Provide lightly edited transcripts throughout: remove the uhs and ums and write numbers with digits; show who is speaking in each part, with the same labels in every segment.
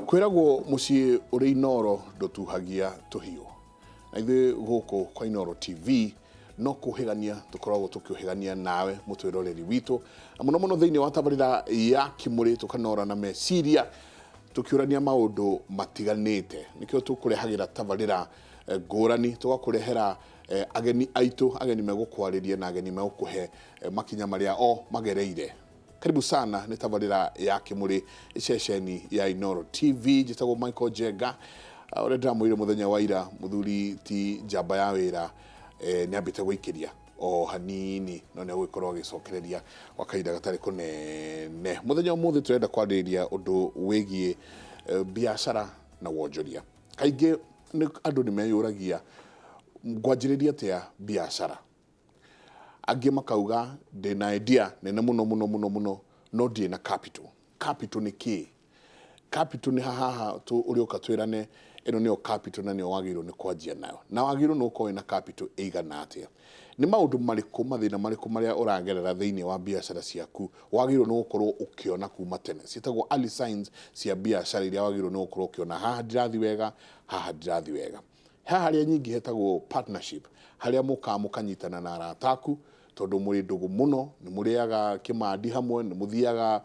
Speaker 1: Kwiragwo mucii uri Inoro ndutuhagia tuhiu. Na ithe guku kwa Inoro TV no kuhigania tukoragwo tukihigania nawe mutwiroreri witu. Muno muno thiini wa tabarira ya Kimuri tukanora na meciria tukiurania maundu matiganite. Nikio tukurehagira tabarira ngurani tugakurehera ageni aitu, ageni megukwariria na ageni megukuhe makinya maria o magereire. Karibu sana ni tabarira ya Kimuri ceceni ya Inoro TV. Jitagwo Michael Njenga. Ore ndamwire muthenya wa ira muthuri ti njamba ya wira ni ambite gwikiria o hanini no ne gwikorwo gicokereria wakaida gatari kunene. Muthenya umuthi turenda kwariria undu wigie biashara na wonjoria. Kaingi andu ni meyuragia ngwanjiriria atia biashara. Angi makauga ndina idea nene muno no ndi na capital. Capital ni ki? Capital ni haha tu urioka twirane eno nio capital na nio wagiro ni kwanjia nayo. Na wagiro no ko na capital eigana atia. Ni maundu mariku mathina mariku maria uragerera thiini wa biashara ciaku wagiro no gukorwo ukiona kuma tene. Cietagwo early signs cia biashara iria wagiro no gukorwo ukiona haha ndirathi wega, haha ndirathi wega. Haha ria nyingi hetagwo partnership, haria mukanyitana na arataku tondu muri ndugu muno, ni muriaga kimandi hamwe, ni muthiaga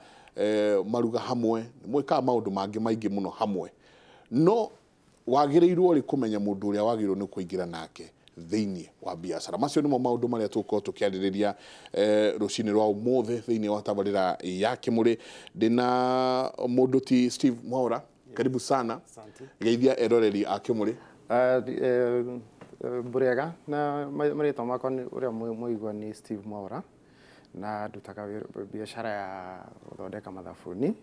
Speaker 1: maruga hamwe, ni mwikaga maundu mangi maingi muno hamwe. No wagirirwo ri kumenya mundu uria wagirwo ni kuingira nake thiini wa biashara. Macio nimo maundu maria tuko tukiaririria rucini rwa umuthi thiini wa tabarira ya Kimuri. Ndina mundu ti Steve Mwaura. Karibu sana.
Speaker 2: Asante.
Speaker 1: Geithia eroreri a Kimuri.
Speaker 2: Burega na marito makwa uria muigwa ni Steve Mwaura na ndutaga biashara ya guthondeka mathabuni.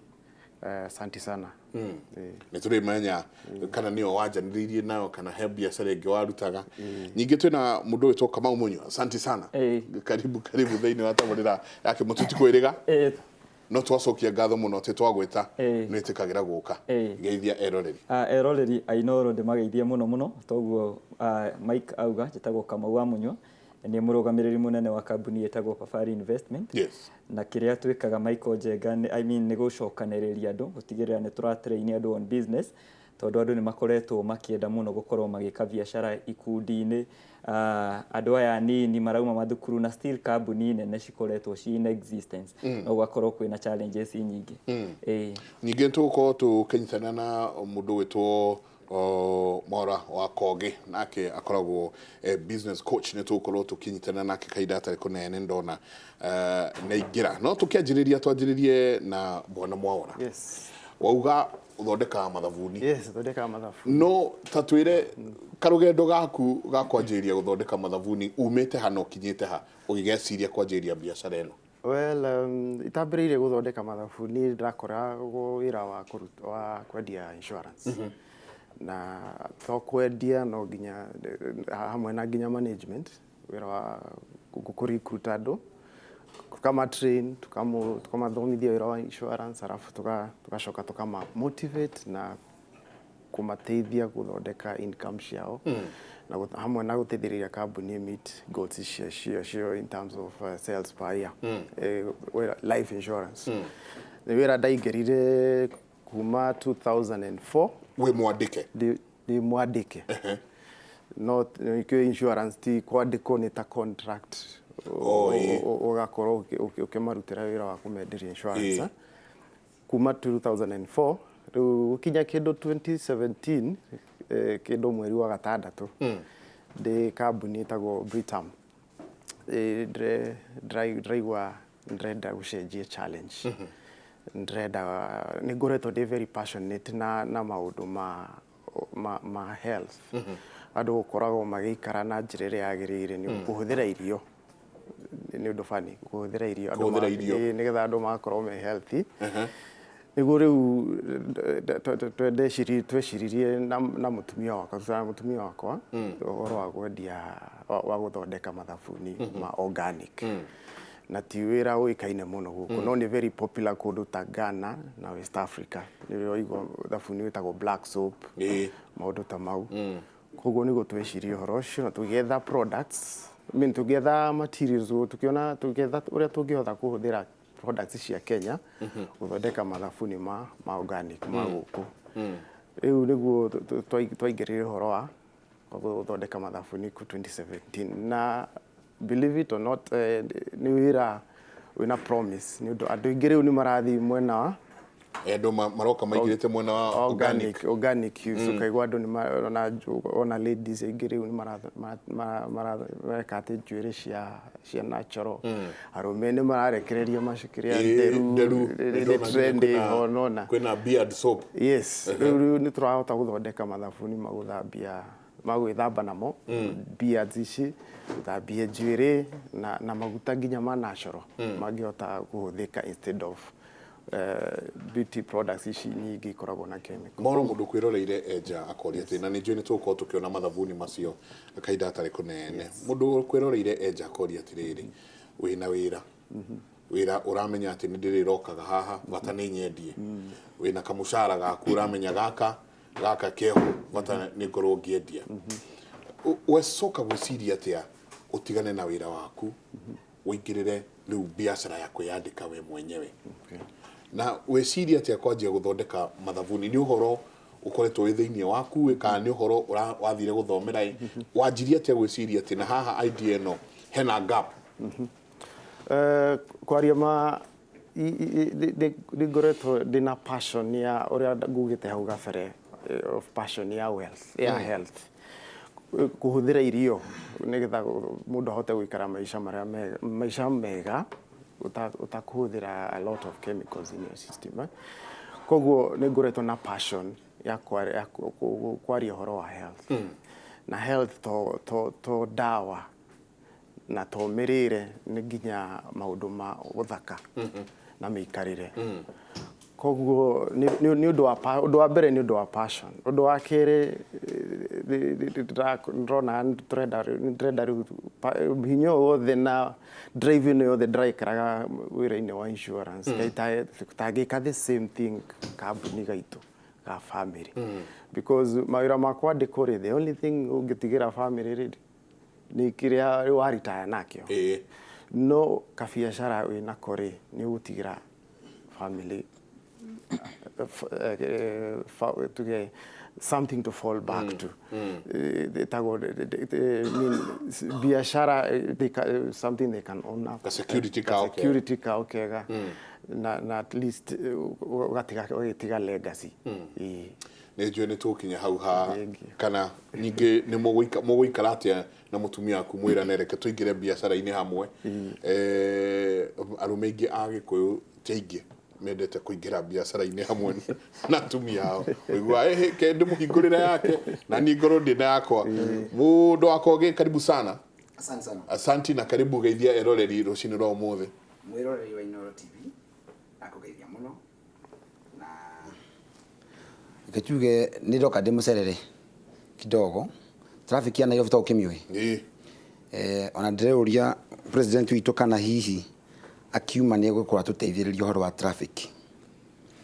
Speaker 2: Asante sana.
Speaker 1: Ni turi menya kana nio wanjaniririe nayo kana he biashara ingi warutaga. Nyingi twina mundu witwo Kamau Munyo. Asante sana. Karibu thiini wa tabarira ya Kimuri kwiriga. No twacokia ngatho muno te twagwita nwitikagira guka. Geithia eroreri.
Speaker 3: Eroreri Ainoro ndimageithie muno toguo Mike auga jitagwo Kamau wa Munyo ni murugamiriri munene wa kambuni yetagwo Safari Investment.
Speaker 1: Yes.
Speaker 3: Na kiria twikaga Michael Njenga ni gucokaniriria andu gutigirira ni turatrain andu on business tondu andu ni makoretwo makienda muno gukorwo magika biashara ikundi-ini. Andu aya nini marauma mathukuru na still kambuni nene cikoretwo ci in existence no gwakorwo kwina challenges nyingi.
Speaker 1: Nyingi tuko tukinyitana na mundu witwo Mwaura wa Kogi nake akoragwo business coach ni tukorwo tukinyitana nake kaida atari kunene ndona na igira no tukianjiriria twanjiririe na bwana Mwaura.
Speaker 2: Yes.
Speaker 1: Wauga uthondeka mathabuni.
Speaker 2: Yes, uthondeka mathabuni.
Speaker 1: No tatwire karugendo gaku ga kwanjiriria guthondeka mathabuni umite hano kinyite ha ugigeciria kwanjiriria biashara eno?
Speaker 2: Well, itambiriire guthondeka mathabuni ndakora wira wa kwendia insurance. Na to kwendia no ginya hamwe na ginya management wira wa kurecruit andu tukama train tukama thomithia wira wa insurance arafu tugacoka tukama motivate na kumateithia guthondeka income ciao na hamwe na guteithĩrĩria kambuni meet goals cio in terms of sales per year life insurance. Ni wira ndaingĩrire kuma 2004
Speaker 1: we mwandike
Speaker 2: di mwandike. Not insurance ti kwandiko ni ta contract ugakorwo ukimarutira wira wa kumenderia insurance. Kuma 2004 ukinya kindu 2017 kindu mweri wa gatandatu de kambuni tagwo Britam ndiraigua ndrenda gucenjia challenge. Ndrenda ni ngoretwo ndi very passionate na maundu ma health. Andu gukoragwo magikara na njira iria yagirire ni kuhuthira irio ni undu fani kuhuthira irio nigetha andu makorwo me healthy. Niguo riu tweciririe na mutumia wakwa uhoro wa kwendia wa guthondeka mathabuni ma organic. Na ti wira uikaine muno guku no ni very popular kundu ta Ghana na West Africa. Nirio igwa thabuni witagwo black soap maundu ta mau. Koguo nigo twecirie uhoro ucio na tugetha products tugetha materials tugetha uria tungihotha kuhuthira products cia Kenya guthondeka mathabuni ma organic ma guku. Riu niguo twaingĩrire ũhoro wa gũthondeka mathabuni ku 2017 na believe it or not nĩ wĩra wĩna promise nĩ ũndũ andũ aingĩ rĩu nĩ marathiĩ mwena wa
Speaker 1: andũ maroka maigĩrĩte mwena wa
Speaker 2: organic use ukaigua andũ nĩ ona ladies aingĩ rĩu nĩ mareka atĩ njuĩrĩ cia natural arũme nĩ mararekereria macukĩria nderu trendy honona
Speaker 1: kwĩna beard soap
Speaker 2: yes rĩu nĩ tũrahota gũthondeka mathabuni magwĩthamba namo beards ici gũthambia njuĩrĩ na maguta nginya ma natural mangĩhota kũhũthĩka instead of beauty products ici nyingĩ ikoragwo na chemical.
Speaker 1: Moro mũndũ kwĩroreire enja akoria atĩ na nĩnjũĩ nĩ tũgũkorwo tũkĩona mathabuni macio kahinda gatarĩ kũnene. Mũndũ kwĩroreire enja akoria atĩrĩrĩ wĩna wĩra ũramenya atĩ nĩ ndĩrĩrokaga haha bata nĩ nyendie wĩna kamũcara gaku ũramenya gaka keho bata nĩ ngorwo ngĩendia. Wecoka gwĩciria atĩa ũtigane na wĩra waku ũingĩrĩre rĩu biacara ya kwĩyandĩka we mwenyewe? Na weciria atĩa kwanjia gũthondeka mathabuni? Nĩ ũhoro ũkoretwo wĩ thĩinĩ waku kana nĩ ũhoro wathire gũthomera? Wanjirie atĩa gwĩciria atĩ na haha idea ĩno hena gap?
Speaker 2: Kwaria ma ngoretwo ndĩna passion ya ũrĩa ngugĩte hau gabere of passion ya wealth ya health kuhũthĩra irio nĩgetha mũndũ ahote gũikara maica mega utakuhũthĩra a lot of chemicals in your system. Koguo nĩ ngoretwo na passion ya kwaria ũhoro wa health na health to dawa na to mĩrĩre nĩ nginya maũndũ ma ũthaka na mĩikarĩre. Koguo nĩ ũndũ wa mbere nĩ ũndũ wa passion. Ũndũ wa kerĩ ndĩrona ndĩrenda rĩu hinya wothe na drive ĩno yothe ndĩraikaraga wĩra-inĩ wa insurance tangĩka the same thing kambuni gaitũ ga family because mawĩra makwa ndĩkũrĩ the only thing ũngĩtigĩra family rĩ nĩ kĩrĩa waritaya nakĩo no kabiacara wĩna kore nĩ ũgũtigĩra family something to fall back to. Biashara, something they can own up.
Speaker 1: A security
Speaker 2: car okega. Na at least ugatiga legacy.
Speaker 1: Nĩnjũĩ nĩ tũkinya hau ha kana ningĩ nĩ mũgũikara atĩa na mũtumia waku mwĩrane reke tũingĩre biacara-inĩ hamwe. Arũme aingĩ a Gĩkũyũ ti aingĩ mendete kũingĩra biacara-inĩ hamwe na atumia ao. Ũigua ke ndĩmũhingũrĩre yake na niĩ ngorwo ndĩ na yakwa. Mũndũ wakwa karibu sana.
Speaker 4: Asante sana.
Speaker 1: Asante na karibu geithia eroreri rũcinĩ rwa ũmũthĩ.
Speaker 4: Mwĩroreri wa Inooro TV nakũgeithia mũno na gĩtuge nĩ ndoka ndĩmũcerere kidogo traffic ya Nairobi to kĩmĩũĩ. Ona ndĩreuria president witũ kana hihi akiuma nĩ egũkorwo atũteithĩrĩria ũhoro wa traffic.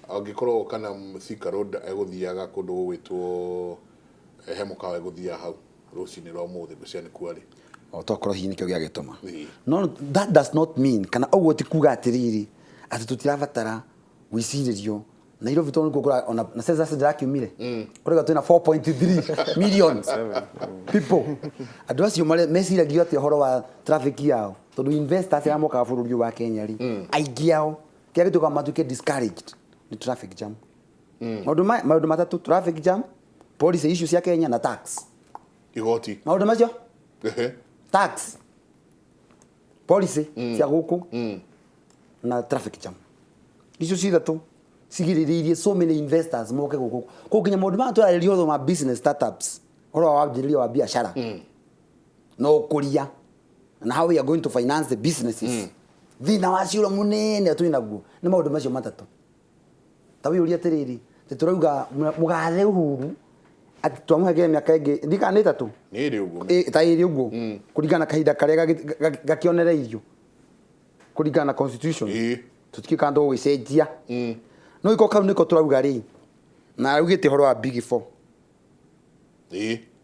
Speaker 1: Angĩkorwo kana Thika Road egũthiaga kũndũ gwĩtwo Hemukawa egũthia hau rũcinĩ rwa ũmũthĩ gũcia nĩ kwari.
Speaker 4: Otokorwo hihi nĩkĩo gĩagĩtũma. No, that does not mean kana ũguo ti kuga atĩrĩrĩ atĩ tũtirabatara gwĩcirĩrio Nairobi to nĩkũgũra ona na census ndĩrakiumire kũrega twĩna 4.3 million people. Andũ acio meciragia atĩ ũhoro wa traffic yao tondũ investors ya mokaga bũrũri wa Kenya rĩ aingĩ ao kĩrĩa gĩtũmaga matuĩke discouraged ni traffic jam. Maũndũ matatũ: traffic jam, policy issues ya Kenya na tax.
Speaker 1: Igoti.
Speaker 4: Maũndũ macio tax, policy cia gũkũ na traffic jam. Icio cithatũ cigirĩrĩirie so many investors moke gũkũ. Kũnginya maũndũ ma tũrarĩrĩria ũhoro wa business startups, ũhoro wa wambĩrĩria wa biacara no ũkũria and how we are going to finance the businesses. Thina wa ciũra mũnene twĩ naguo nĩ maũndũ macio matatũ. Ta wĩũria atĩrĩrĩ tũrauga mũgathe Uhuru ati twamũhegere mĩaka ĩngĩ ndikana ĩtatũ
Speaker 1: nĩ ĩrĩ ũguo
Speaker 4: ta ĩrĩ ũguo kũringana kahinda karĩa gakĩonereirio kũringana na constitution tũtikĩka ndo gwĩcenjia. No iko kau nĩko tũrauga rĩ na augĩte ũhoro wa Big Four.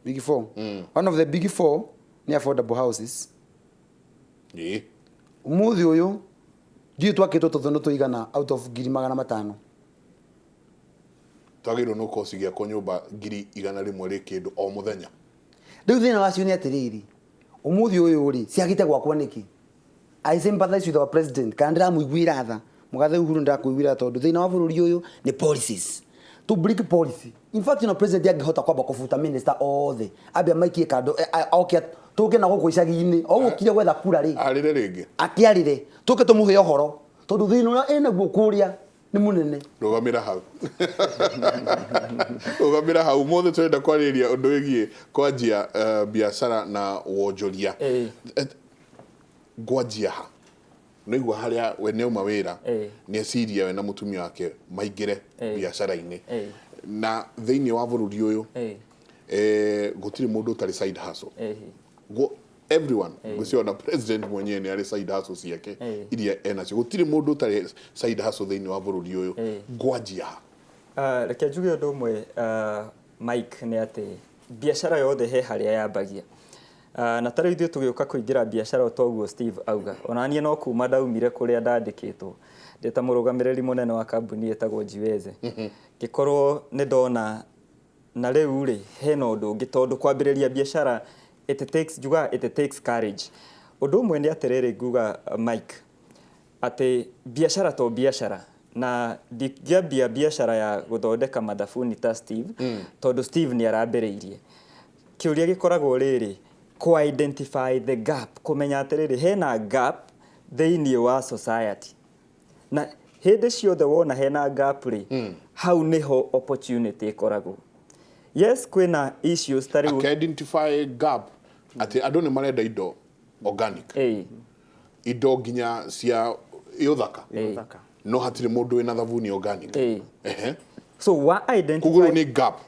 Speaker 4: Big Four. One of the Big Four ni affordable houses. Umuthi ũyũ ndiĩ twakĩtwo tũthũnũ tũigana out of 500,000.
Speaker 1: twagirwo no kosigia ko nyumba 100,000 ri kindu o muthenya
Speaker 4: riu thina wacio ni atiriri umuthi uyu ri ciagite gwakwa niki I sympathize with our president kana ndiramuiguira tha mugathe Uhuru ndirakuiguira tondu thina wa bururi uyu ni policies to break policy. In fact, president angihota kwamba kufuta minister othe abia maikie kando okia tuke na guku icagi-ini ogukire gwetha kura ri
Speaker 1: arire ringi
Speaker 4: akiarire tuke tumuhe ohoro tondu thina uria ena guo kuria ni munene
Speaker 1: rugamira hau rugamira hau mothe twenda kwariria undu wigie kwanjia biashara na wonjoria ngwanjia ha nigwa haria we ne uma wira ni asiria we na mutumia wake maingire biashara-ini na thiini wa bururi uyu gutiri mundu tari side hustle everyone guciona president mwenyewe ni ari side hustle ciake iria enacio gutiri mundu tari side hustle thiini wa bururi uyu ngwanjia
Speaker 3: reke njuge undu umwe Mike ni ati biashara yothe he haria yambagia na tari ithuĩ tũgĩũka kũingĩra biashara ũtoguo Steve auga onanie no kuma ndaumire kũrĩa ndandĩkĩtwo ndĩta mũrũgamĩrĩri mũnene wa kambuni ĩtagwo Jiweze ngĩkorwo nĩ ndona na rĩu rĩ hena ũndũ ũngĩ tondũ kwambĩrĩria biashara it takes courage ũndũ ũmwe nĩ atĩrĩrĩ nguga Mike atĩ biashara to biashara na ndingĩambia biashara ya gũthondeka mathabuni ta Steve tondũ Steve nĩ arambĩrĩirie kĩũria gĩkoragwo rĩrĩ identify the gap kumenya atiriri hena gap thĩinĩ wa society na hĩndĩ ciothe wona hena gap ri hau niho opportunity ikoragwo yes kwina issues tari
Speaker 1: identify gap ati andu ni marenda indo organic indo nginya cia yothaka no hatire mundu wina thabuni organic
Speaker 3: so wa identify
Speaker 1: kuguru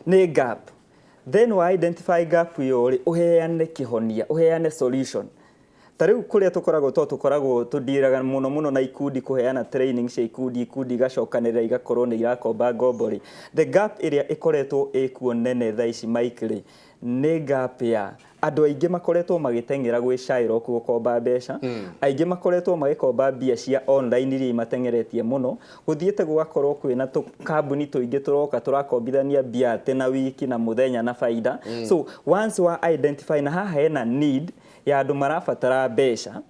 Speaker 1: ni gap
Speaker 3: then we identify gap yori uheane kihonia uheane solution tariu kuria tukoragwo tudiraga muno na ikundi kuheana training cia ikundi gacokanira igakorwo ni irakomba ngombori the gap area ikoretwo ikuo nene tha ici Mike ni gap ya andu aingi makoretwo magitengera gwi Shylock gukomba mbeca aingi makoretwo magikomba bia cia online iri matengeretie muno guthiete gugakorwo kwina kambuni tuingi turoka turakombithania bia tena wiki na muthenya na faida so once we identify na haha hena need ya andu marabatara mbeca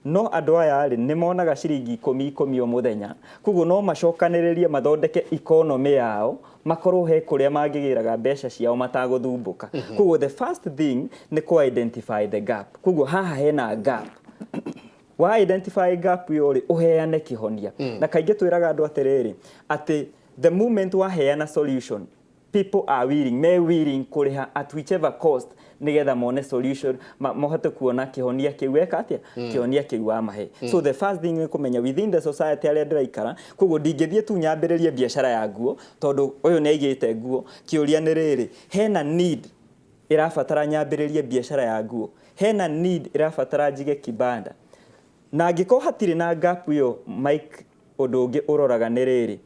Speaker 3: no andu aya ri ni monaga ciringi 10 o muthenya kuguo no macokaniririe mathondeke economy yao makorwo he kuria mangigiraga mbeca ciao mataguthumbũka kuguo the first thing ni ku identify the gap kuguo haha hena gap wa identify gap yori uheane kihonia na kaingi twiraga andu atiriri ati the moment wa heana solution people are willing kuriha at whichever cost nigetha mone solution mohote kuona kihonia kiweka atia kihonia kiwa mahe so the first thing ni kumenya within the society aria ndiraikara kuguo ndingithie tu nyambiririe biashara ya nguo tondu uyu ni aigite nguo kiuria ni riri hena need irabatara nyambiririe biashara ya nguo hena need irabatara njige kibanda na ngiko hatire na gap yo Mike undu ungi uroraga ni riri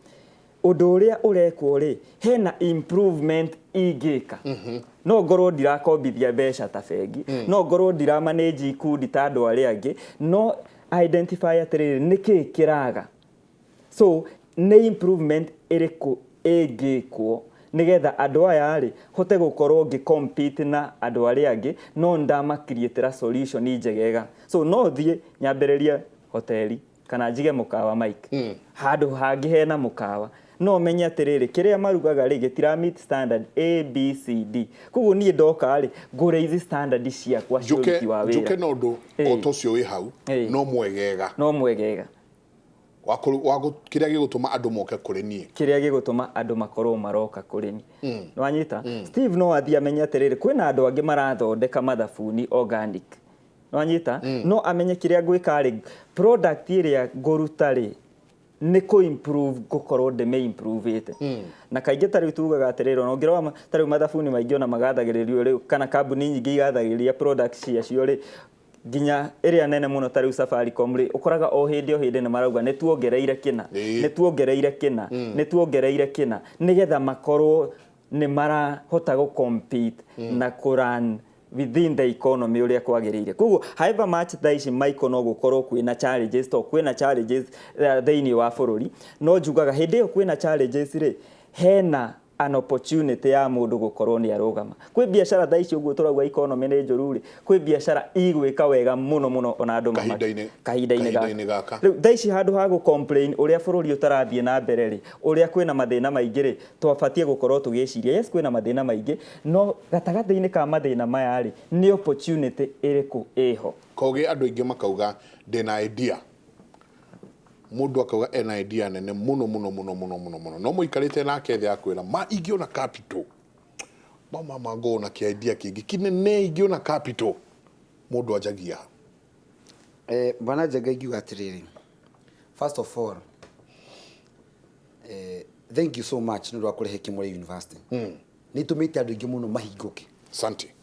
Speaker 3: undu uria urekwo ri hena improvement igika no ngorwo ndirakombithia mbeca ta bengi no ngorwo ndiramanage ikundi ta andu aria angi no identify atiriri niki kiraga so ni improvement iriku igikwo nigetha andu aya ri hote gukorwo ngicompete na andu aria angi no ndama create solution njegega so no thie nyambiriria hoteli kana njige mukawa Mike handu hangi hena mukawa no menya atiriri kiria marugaga ri gitira meet standard A B C D kuguo nie ndoka ri ngure izi standard cia kwa ciuruti wa wira
Speaker 1: juke no ndu otocio wi hau no mwegega wa kiria gigutuma andu moke kuri nie
Speaker 3: kiria gigutuma andu makorwo maroka kuri nie no anyita Steve no athia menya atiriri kwina andu angi marathondeka mathabuni organic no anyita no amenye kiria gwika ri product iria nguruta ri ni ku improve gukorwo ndeme improve ite na kaingi tari tugaga atiriri no ngirwa tari mathabuni maingi ona magathagiririo ri kana kambuni nyingi igathagiriria products cia cio ri ginya area nene muno tari Safaricom ri ukoraga o hindi ni marauga ni tuongereire kina nigetha makorwo ni marahota go compete na kuran within the economy uria kwagiriire kuguo however much thaici Michael no gukorwo kwina challenges to kwina challenges thiini wa bururi no njugaga hindi yo kwina challenges ri hena an opportunity ya mundu gukorwo ni arugama kwi biashara tha icio guo turagwa economy ni njuru ri kwi biashara igwika wega muno ona andu kahinda-ini
Speaker 1: gaka
Speaker 3: riu tha ici handu ha gu complain uria bururi utarathie na mbere ri uria kwina mathina maingi ri twabatie gukorwo tugiciria yes kwina mathina maingi no gatagathi-ini ka mathina maya ri ni opportunity iriku iho
Speaker 1: koge andu ingi makauga ndina idea mundu akauga ena idea nene muno no muikarite nake thia kwira ma ingiona capital mama mago na kia idea kingi kinene ingiona capital mundu ajagia
Speaker 4: bwana Njenga ingiuga atiriri first of all thank you so much ndu akurehe Kimuri University ni tumite andu ingi muno mahinguke
Speaker 1: asante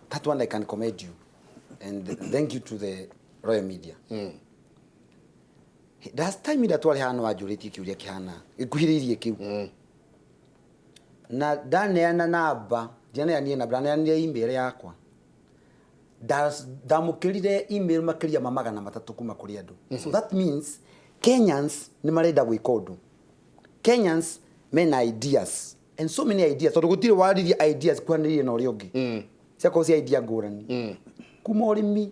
Speaker 4: that one I can commend you and thank you to the Royal Media that's time that twari hana wajuriti kiuria kihana ikuhiririe kiu na daneana namba jana ni na brana ni email yakwa damukirire email makiria mamagana matatu kuma kuri andu so that means Kenyans ni marenda gwika undu Kenyans mena ideas and so many ideas tondu gutire waririe ideas kwanirie na uri ungi cia ko cia idea ngurani kuma urimi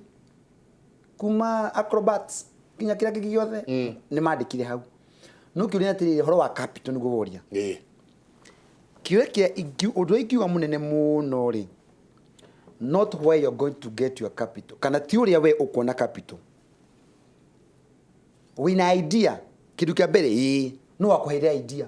Speaker 4: kuma acrobats kinya kira kiki giothe ni mandikire hau no kiuria atiri horo wa capital niguo woria kiuria kia undu ikiuga munene muno ri not where you're going to get your capital kana theory we ukona capital wina idea kidu kia mbere no wakuheire idea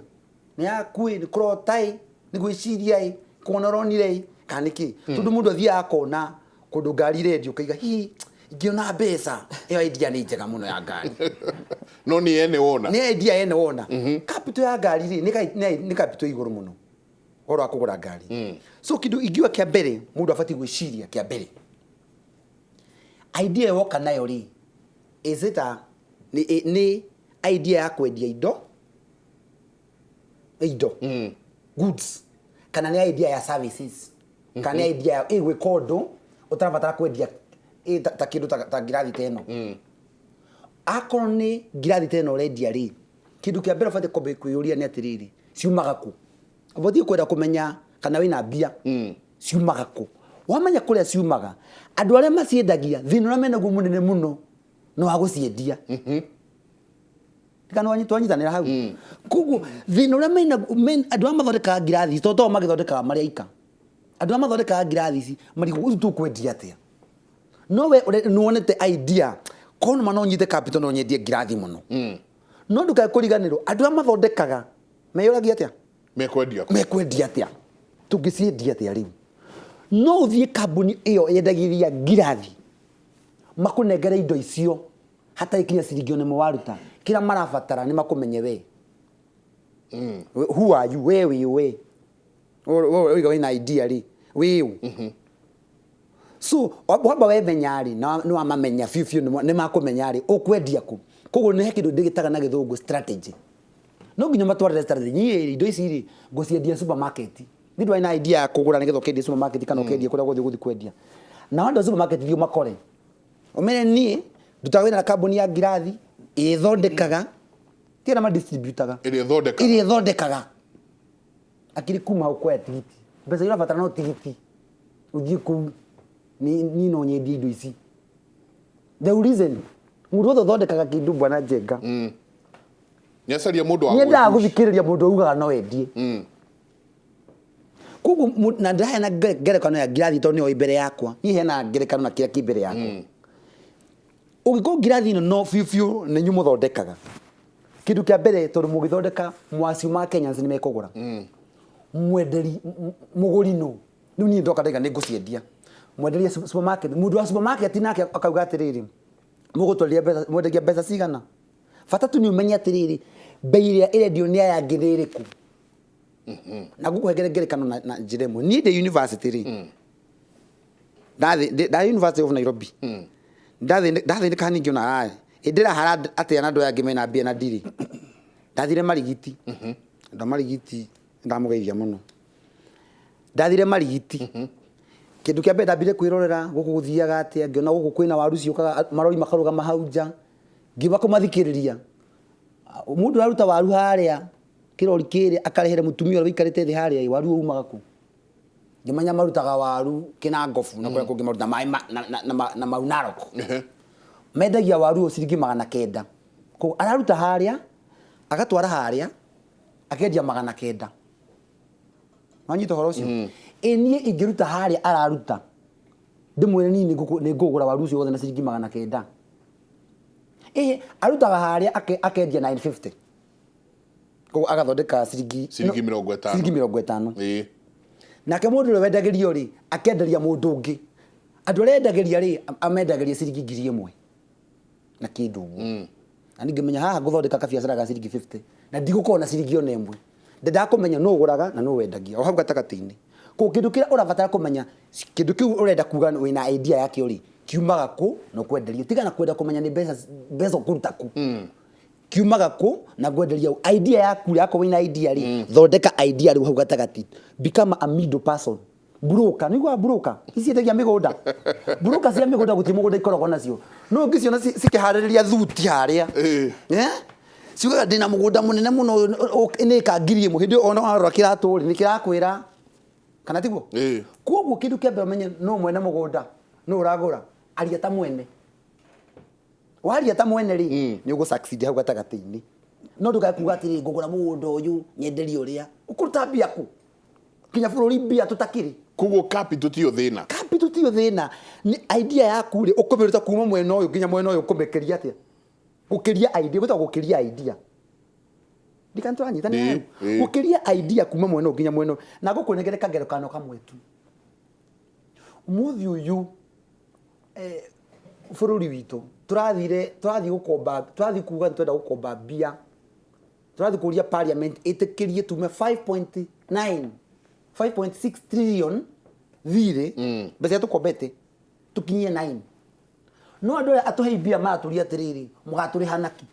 Speaker 4: ni akui ni krotai ni gwiciria kuona ronire kaniki tundu mundu athia akona kundu ngari radio kaiga hi ngiona mbeca iyo idea ni njega muno ya ngari
Speaker 1: no ni ene wona
Speaker 4: ni idea ene wona capital ya ngari ri ni capital iguru muno oro akugura ngari so kidu igiwa kia mbere mundu afati gwiciria kia mbere idea yoka nayo ri is it a ni idea ya kwendia indo goods kana ni idea ya services kana ni idea ya iwe kodo utarabatara kwendia ta kindu ta girathi teno akorwo ni girathi teno rendia ri kindu kia mbere fate kombe kuyuria ni atiriri ciumaga ku abothi kwenda kumenya kana wina bia ciumaga ku wamenya kuria ciumaga andu aria maciendagia thina na mena gumunene muno no aguciendia kana wanyi twanyitanira hau kugu thina uria mena andu amathondeka girathi toto magithondeka maria ika andu amathondeka girathi ici marigu tu kwendia atia no we nuonete idea kono manonyite capital no nyendie girathi muno no nduka kuriganiro andu amathondekaga meyuragia atia mekwendia atia tungiciendia atia riu no uthie kambuni iyo yendagiria girathi makunengere indo icio hata ikinya ciringi one mwaruta kila marabatara ni makumenye we who are you we wina idea ri we so waba we menyari no amamenya fiu ni makumenyari ukwendia ku koguo ni hekindu ndigitaga na githungu strategy no nginya matware strategy ni indo ici ri guciendia supermarket ni ndwa ina idea ya kugura ni githokendia supermarket kana ukendia kuria guthi kwendia na wanda supermarket ndio makore omene ni ndutawena na kambuni ya girathi ithondekaga tira ma distributaga iri ithondekaga akiri kuma ukwe tigiti mbeca ira batara no tigiti uthie ku ni no nyendie indo ici the reason mundu thondekaga kindu bwana Njenga
Speaker 1: nyasaria mundu wa
Speaker 4: nyenda guthikiriria mundu ugaga no endie kugu na ndahe na ngerekano ya girathi to ni o ibere yakwa ni hena ngerekano na kira kibere yakwa ugiko girathi no fiu ni nyumu thondekaga kindu kia mbere tondu mugithondeka mwasi ma Kenya ni mekugura mwenderi muguri no riu ni ndoka ndaiga ni nguciendia mwenderi supermarket mundu wa supermarket nake akauga atiriri mugutwaria mbeca mwendagia mbeca cigana fata tu ni umenye atiriri bei iria irendio ni ya ngiririku na gukuhengere ngerekano na njiremo ni the university ri da University of Nairobi ndathi kani ngiona indira hara atia na ndo ya ngimena bia na ndiri ndathire marigiti ndo marigiti ndamugeithia muno ndathire marigiti kindu kia mbere ndambire kwirorera guku guthiaga atia ngiona guku kwina waru ciukaga marori makaruga mahauja ngiba kumathikiriria mundu aruta waru haria kirori kiri akarehere mutumia uri wikarite thi haria waru umaga ku ngimanya marutaga waru kina ngofu na kuria kungi maruta mai na maunaroko mendagia waru ciringi 900 ko araruta haria agatwara haria akendia 900 manyito horo ucio enie ingiruta haria araruta ndimwire ni ngugura waru ucio wothe na ciringi 900 arutaga haria akendia 950 ko agathondeka ciringi 50 nake mundu ule wendagirio ri akenderia mundu ungi andu arendagiria ri amendagiria ciringi 1000 na kindu na ningimenya haha guthondeka kabiacara ga ciringi 50 na ndigukona na ciringi ona imwe ndakumenya no uguraga na no wendagia o hau gatagati-ini ko kindu kira urabatara kumenya kindu kiu urenda kuga wina idea yake uri kiumaga ku no kwenderio tiga na kwenda kumenya ni bezo kuruta ku kiumaga ku na kwenderia idea yaku yako wina idea ri thondeka idea ri hau gatagati become a middle person broker nigwa broker ici etagia migunda broker cia migunda guti mugunda ikoragwo nacio no ngiciona cikihariria thuti haria ciugaga ndina mugunda munene muno ni kangirie mu hindi ona warora kiratu ri ni kirakwira kana tiguo koguo kindu kia mbere menye no mwene mugunda no uragura aria ta mwene waria ta mwene ri ni ugo succeed hau gatagati-ini no ndugakuga atiri ngugura mugunda uyu nyenderio uria ukuruta mbia ku kinya bururi mbia tutakiri
Speaker 1: kugo capital tio thina
Speaker 4: ni idea yaku ri ukumiruta kuma mwena uyu kinya mwena uyu ukumekeria atia gukiria idea gutwa gukiria idea dikantu anyita ni gukiria idea kuma mwena uyu kinya mwena na gukunegere kagero kano kamwe tu umuthi uyu bururi witu turathi gukomba turathi kuga twenda gukomba bia turathi kuria parliament itikirie tume 5.6 trillion vire bese tukombete tukinyie 9 no andu atuhe bia maturi atiriri mugaturi hanaki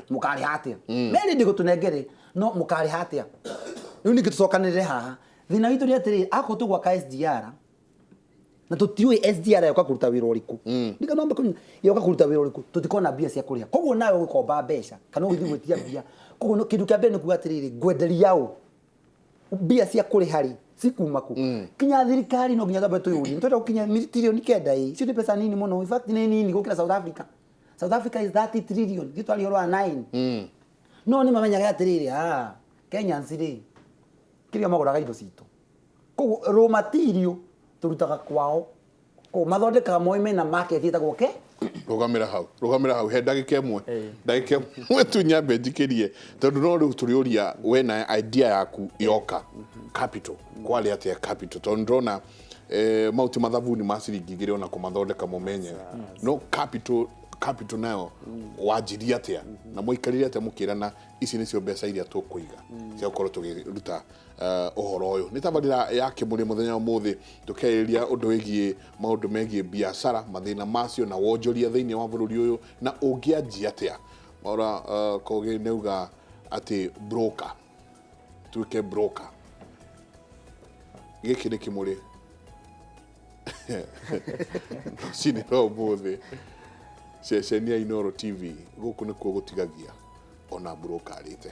Speaker 4: mukari hatia meri ndigo tunengere no mukari hatia riu ningi tucokanire haha thina witu ri atiriri ako tugwa ka SDR na tutiwe SDR yoka kuruta wira uriku ndika nomba kun yoka kuruta wira uriku tutikona bia cia kuria koguo nawe ukomba mbeca kana ugithi gwetia bia koguo kindu kia mbere ni kuga atiriri ngwenderia u bia cia kuri hari sikuma ku kinya thirikari no ginya gabe tuyuri ntwenda gukinya trillion kenda cio ni pesa nini muno in fact ni nini gukira South Africa is 30 trillion gitu ali ro 9 no ni mamenyaga atiriri Kenya nsiri kiria maguraga indo citu koguo raw material turutaga kwao ko mathondeka moime na market itagwo ke
Speaker 1: rugamira hau he ndagika imwe tu nyambe njikirie tondu no riu turiuria wena idea yaku yoka capital kwali atia capital tondu ndona mauti mathabuni ma ciringi ngiri ona kumathondeka mumenye no capital nayo wajiria atia na muikarire atia mukirana ici nicio mbeca iria tukuiga cia gukoro tugiruta uhoro uyu ni tabarira yake muri muthenya umuthi tukeriria undu wigie maundu megie biashara mathina macio na wonjoria thiini wa bururi uyu na ungianjia atia mora koge neuga ati broker tuike broker giki ni kimuri sini ro muthi ceceni ya Inooro TV guku nikuo gutigagia ona broker arite